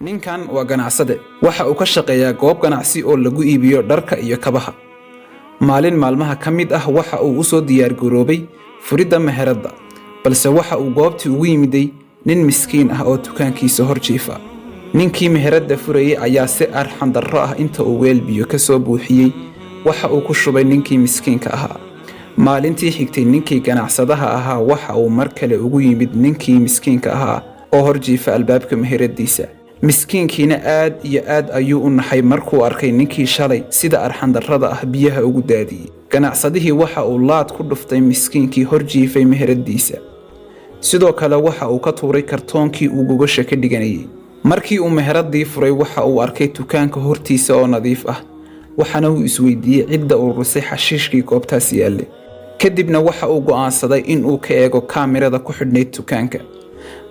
ninkan waa ganacsade waxa uu ka shaqeeyaa goob ganacsi oo lagu iibiyo dharka iyo kabaha. Maalin maalmaha ka mid ah waxa uu u soo diyaar garoobay furidda meheradda, balse waxa uu goobtii ugu yimiday nin miskiin ah oo dukaankiisa hor jiifa. Ninkii meheradda furayay ayaa si arxan darro ah inta uu weel biyo ka soo buuxiyay waxa uu ku shubay ninkii miskiinka ahaa. Maalintii xigtay ninkii ganacsadaha ahaa waxa uu mar kale ugu yimid ninkii miskiinka ahaa oo hor jiifa albaabka meheraddiisa. Miskiinkiina aad iyo aad ayuu u naxay markuu arkay ninkii shalay sida arxan darrada ah biyaha ugu daadiyay. Ganacsadihii waxa uu laad ku dhuftay miskiinkii hor jiifay meheraddiisa. Sidoo kale waxa uu ka tuuray kartoonkii uu gogosha ka dhiganayay. Markii uu meheraddii furay waxa uu arkay dukaanka hortiisa oo nadiif ah, waxaana uu isweydiiyey cidda ururisay xashiishkii goobtaas yaallay. Kadibna waxa uu go'aansaday in uu ka eego kaamirada ku xidhnayd dukaanka.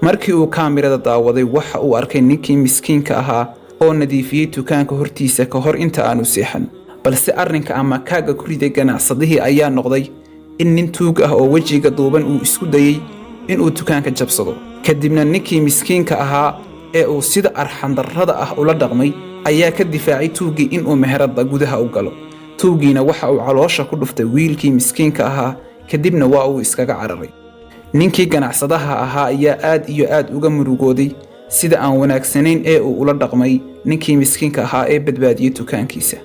Markii uu kaamirada daawaday waxa uu arkay ninkii miskiinka ahaa oo nadiifiyay dukaanka hortiisa ka hor inta aanu seexan. Balse arrinka ama kaaga ku riday ganacsadihii ayaa noqday in nin tuug ah oo wejiga duuban uu isku dayay in uu dukaanka jabsado. Kadibna ninkii miskiinka ahaa ee uu sida arxan darrada ah ula dhaqmay ayaa ka difaacay tuugii in uu meheradda gudaha u galo. Tuugiina waxa uu caloosha ku dhuftay wiilkii miskiinka ahaa, kadibna waa uu iskaga cararay. Ninkii ganacsadaha ahaa ayaa aad iyo aad uga murugooday sida aan wanaagsanayn ee uu ula dhaqmay ninkii miskiinka ahaa ee badbaadiyay dukaankiisa.